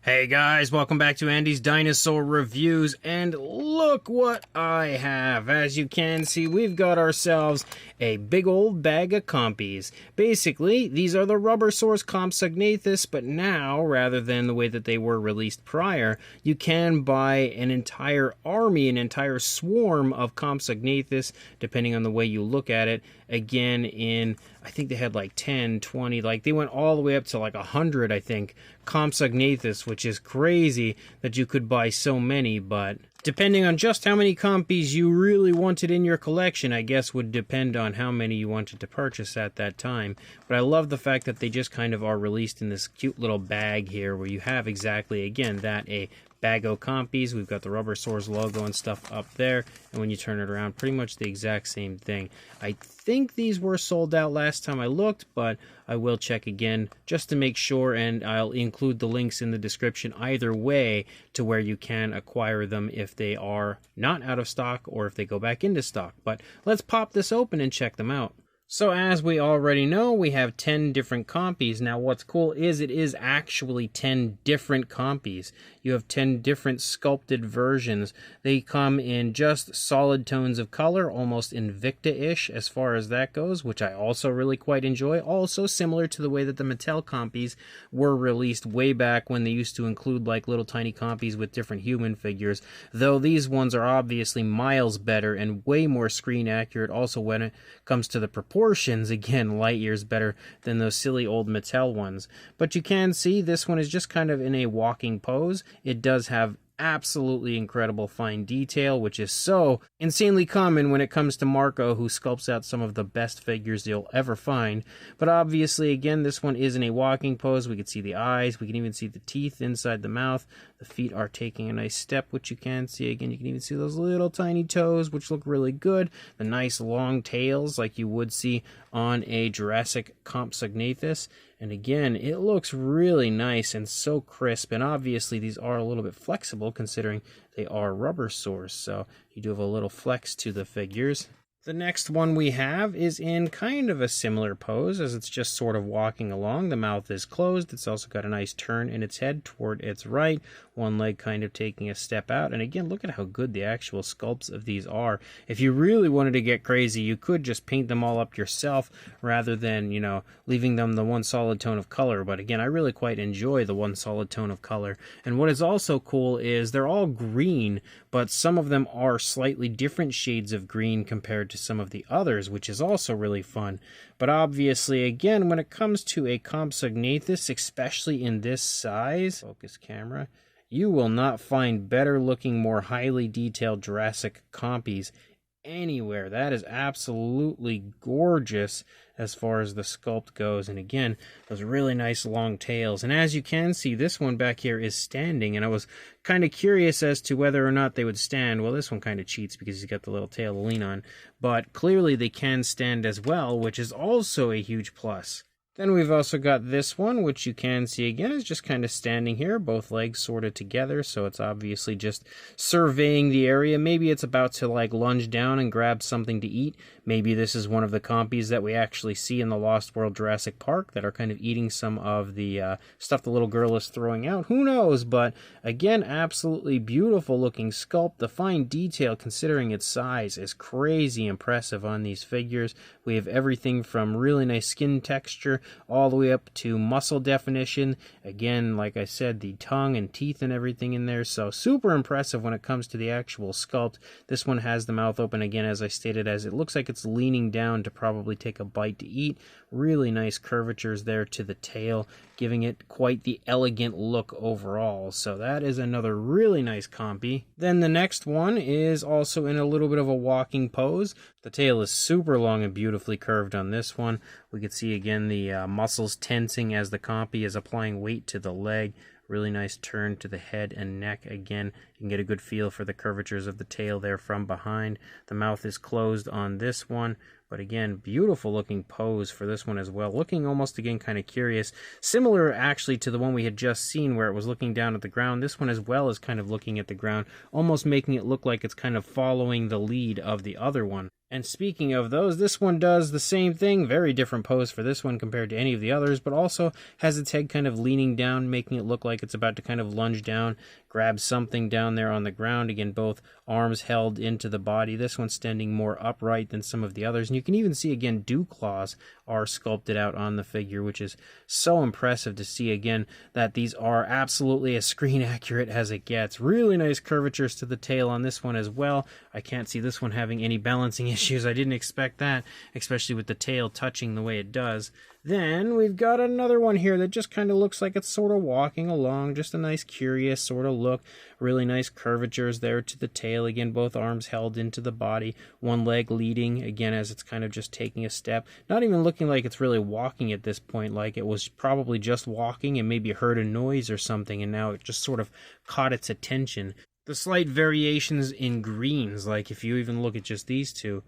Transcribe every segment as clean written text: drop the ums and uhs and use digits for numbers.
Hey guys, welcome back to Andy's Dinosaur Reviews, and look what I have. As you can see, we've got ourselves a big old bag of Compies. Basically, these are the Rubbersaurs Compsognathus, but now, rather than the way that they were released prior, you can buy an entire army, an entire swarm of Compsognathus, depending on the way you look at it. Again, I think they had like 10, 20, like they went all the way up to like 100, I think, Compsognathus, which is crazy that you could buy so many, but depending on just how many Compies you really wanted in your collection, I guess would depend on how many you wanted to purchase at that time. But I love the fact that they just kind of are released in this cute little bag here where you have exactly, again, that a bag of Compies. We've got the Rubbersaurs logo and stuff up there, and when you turn it around, pretty much the exact same thing. I think these were sold out last time I looked, but I will check again just to make sure, and I'll include the links in the description either way to where you can acquire them if they are not out of stock or if they go back into stock. But let's pop this open and check them out. So as we already know, we have 10 different Compies. Now what's cool is it is actually 10 different Compies. You have 10 different sculpted versions. They come in just solid tones of color, almost Invicta-ish as far as that goes, which I also really quite enjoy. Also similar to the way that the Mattel Compies were released way back when they used to include like little tiny Compies with different human figures. Though these ones are obviously miles better and way more screen accurate also when it comes to the proportions. Again, light years better than those silly old Mattel ones. But you can see this one is just kind of in a walking pose. It does have absolutely incredible fine detail, which is so insanely common when it comes to Marco, who sculpts out some of the best figures you'll ever find. But obviously, again, this one is in a walking pose. We can see the eyes, we can even see the teeth inside the mouth. The feet are taking a nice step, which you can see. Again, you can even see those little tiny toes, which look really good. The nice long tails, like you would see on a Jurassic Compsognathus. And again, it looks really nice and so crisp. And obviously, these are a little bit flexible considering they are Rubbersaurs. So you do have a little flex to the figures. The next one we have is in kind of a similar pose as it's just sort of walking along. The mouth is closed. It's also got a nice turn in its head toward its right. One leg kind of taking a step out. And again, look at how good the actual sculpts of these are. If you really wanted to get crazy, you could just paint them all up yourself rather than, you know, leaving them the one solid tone of color. But again, I really quite enjoy the one solid tone of color. And what is also cool is they're all green, but some of them are slightly different shades of green compared to some of the others, which is also really fun. But obviously, again, when it comes to a Compsognathus, especially in this size, focus camera, you will not find better looking, more highly detailed Jurassic Compies anywhere. That is absolutely gorgeous as far as the sculpt goes. And again, those really nice long tails. And as you can see, this one back here is standing, and I was kind of curious as to whether or not they would stand. Well, this one kind of cheats because he's got the little tail to lean on, but clearly they can stand as well, which is also a huge plus. Then we've also got this one, which you can see again is just kind of standing here, both legs sorted together, so it's obviously just surveying the area. Maybe it's about to like lunge down and grab something to eat. Maybe this is one of the Compies that we actually see in the Lost World Jurassic Park that are kind of eating some of the stuff the little girl is throwing out. Who knows? But again, absolutely beautiful looking sculpt. The fine detail, considering its size, is crazy impressive on these figures. We have everything from really nice skin texture all the way up to muscle definition. Again, like I said, the tongue and teeth and everything in there. So super impressive when it comes to the actual sculpt. This one has the mouth open again, as I stated, as it looks like it's leaning down to probably take a bite to eat. Really nice curvatures there to the tail, giving it quite the elegant look overall. So that is another really nice Compy. Then the next one is also in a little bit of a walking pose. The tail is super long and beautifully curved on this one. We can see again the muscles tensing as the Compy is applying weight to the leg. Really nice turn to the head and neck. Again, you can get a good feel for the curvatures of the tail there from behind. The mouth is closed on this one. But again, beautiful looking pose for this one as well. Looking almost, again, kind of curious. Similar, actually, to the one we had just seen where it was looking down at the ground. This one as well is kind of looking at the ground, almost making it look like it's kind of following the lead of the other one. And speaking of those, this one does the same thing. Very different pose for this one compared to any of the others, but also has its head kind of leaning down, making it look like it's about to kind of lunge down, grab something down there on the ground. Again, both arms held into the body. This one's standing more upright than some of the others. And you can even see, again, dew claws are sculpted out on the figure, which is so impressive to see, again, that these are absolutely as screen accurate as it gets. Really nice curvatures to the tail on this one as well. I can't see this one having any balancing issues. I didn't expect that, especially with the tail touching the way it does. Then we've got another one here that just kind of looks like it's sort of walking along, just a nice curious sort of look. Really nice curvatures there to the tail. Again, both arms held into the body, one leg leading, again, as it's kind of just taking a step. Not even looking like it's really walking at this point, like it was probably just walking and maybe heard a noise or something, and now it just sort of caught its attention. The slight variations in greens, like if you even look at just these two,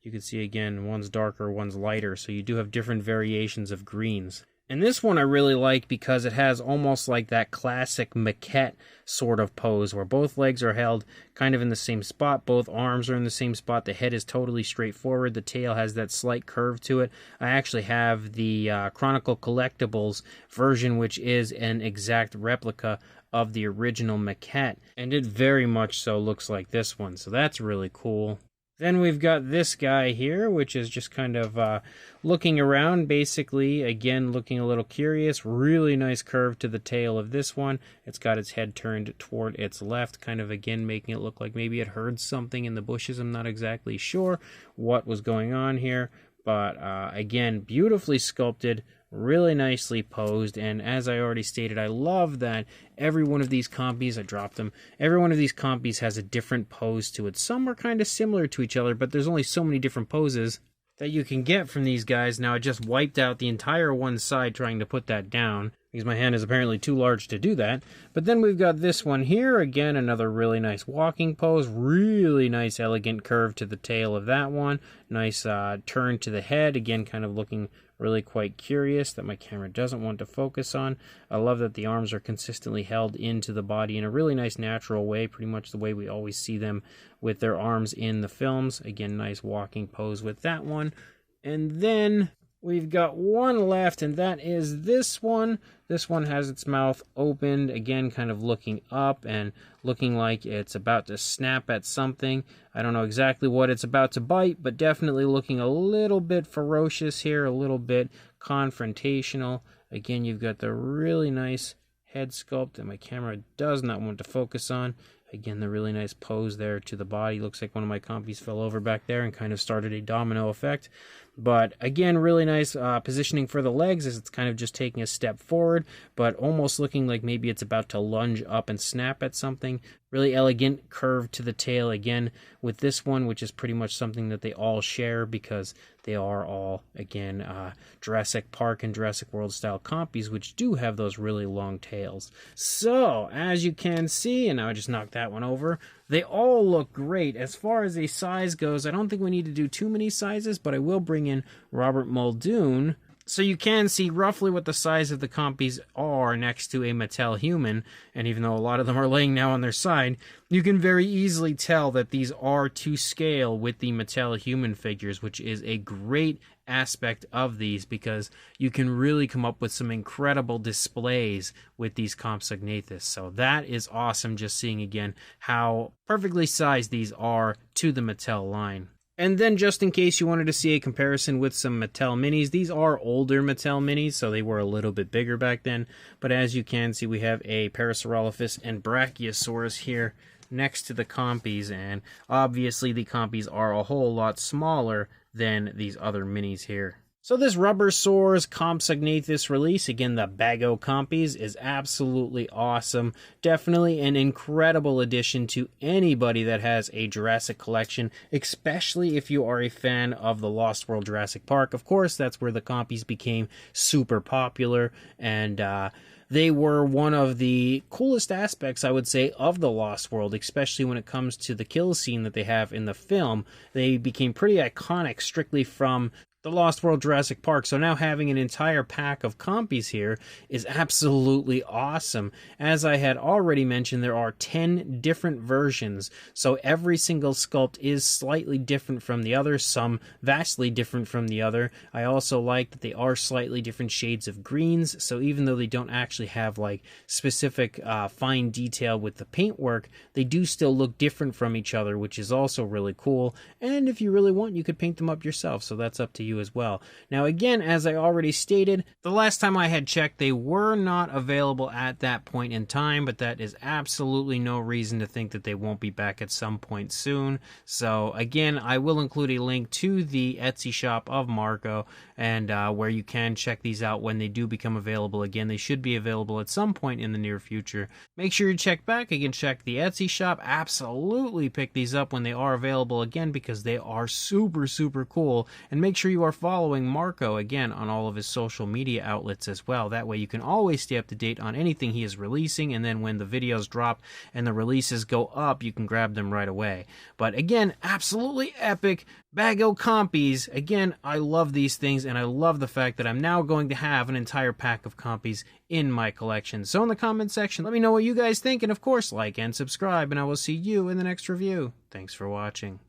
you can see, again, one's darker, one's lighter, so you do have different variations of greens. And this one I really like because it has almost like that classic maquette sort of pose where both legs are held kind of in the same spot, both arms are in the same spot, the head is totally straightforward, the tail has that slight curve to it. I actually have the Chronicle Collectibles version, which is an exact replica of the original maquette, and it very much so looks like this one, so that's really cool. Then we've got this guy here, which is just kind of looking around, basically, again, looking a little curious. Really nice curve to the tail of this one. It's got its head turned toward its left, kind of, again, making it look like maybe it heard something in the bushes. I'm not exactly sure what was going on here, but again, beautifully sculpted, really nicely posed, and as I already stated, I love that every one of these Compies, I dropped them, every one of these Compies has a different pose to it. Some are kind of similar to each other, but there's only so many different poses that you can get from these guys. Now, I just wiped out the entire one side trying to put that down, because my hand is apparently too large to do that. But then we've got this one here, again, another really nice walking pose, really nice elegant curve to the tail of that one, nice turn to the head, again, kind of looking really quite curious that my camera doesn't want to focus on. I love that the arms are consistently held into the body in a really nice natural way, pretty much the way we always see them with their arms in the films. Again, nice walking pose with that one. And then we've got one left, and that is this one. This one has its mouth opened, again, kind of looking up and looking like it's about to snap at something. I don't know exactly what it's about to bite, but definitely looking a little bit ferocious here, a little bit confrontational. Again, you've got the really nice head sculpt that my camera does not want to focus on. Again, the really nice pose there to the body. Looks like one of my Compies fell over back there and kind of started a domino effect. But again, really nice positioning for the legs as it's kind of just taking a step forward, but almost looking like maybe it's about to lunge up and snap at something. Really elegant curve to the tail again with this one, which is pretty much something that they all share because they are all, again, Jurassic Park and Jurassic World style Compies, which do have those really long tails. So, as you can see, and now I just knocked that one over, they all look great. As far as a size goes, I don't think we need to do too many sizes, but I will bring in Robert Muldoon so you can see roughly what the size of the Compies are next to a Mattel human, and even though a lot of them are laying now on their side, you can very easily tell that these are to scale with the Mattel human figures, which is a great aspect of these because you can really come up with some incredible displays with these Compsognathus. So that is awesome, just seeing again how perfectly sized these are to the Mattel line. And then just in case you wanted to see a comparison with some Mattel minis, these are older Mattel minis, so they were a little bit bigger back then. But as you can see, we have a Parasaurolophus and Brachiosaurus here next to the Compies, and obviously the Compies are a whole lot smaller than these other minis here. So this Rubbersaurs Compsognathus release, again the Bago Compies, is absolutely awesome. Definitely an incredible addition to anybody that has a Jurassic collection, especially if you are a fan of the Lost World Jurassic Park. Of course, that's where the Compies became super popular, and they were one of the coolest aspects, I would say, of the Lost World, especially when it comes to the kill scene that they have in the film. They became pretty iconic strictly from the Lost World Jurassic Park. So now having an entire pack of Compies here is absolutely awesome. As I had already mentioned, there are 10 different versions, so every single sculpt is slightly different from the other, some vastly different from the other. I also like that they are slightly different shades of greens, so even though they don't actually have like specific fine detail with the paintwork, they do still look different from each other, which is also really cool. And if you really want, you could paint them up yourself, so that's up to you as well. Now again, as I already stated, the last time I had checked, they were not available at that point in time, but that is absolutely no reason to think that they won't be back at some point soon. So again, I will include a link to the Etsy shop of Marco, and where you can check these out when they do become available again. They should be available at some point in the near future. Make sure you check back. Again, check the Etsy shop. Absolutely pick these up when they are available again, because they are super, super cool. And make sure you are following Marco again on all of his social media outlets as well. That way you can always stay up to date on anything he is releasing, and then when the videos drop and the releases go up, you can grab them right away. But again, absolutely epic bag of Compies. Again, I love these things, and I love the fact that I'm now going to have an entire pack of Compies in my collection. So in the comment section, let me know what you guys think, and of course, like and subscribe, and I will see you in the next review. Thanks for watching.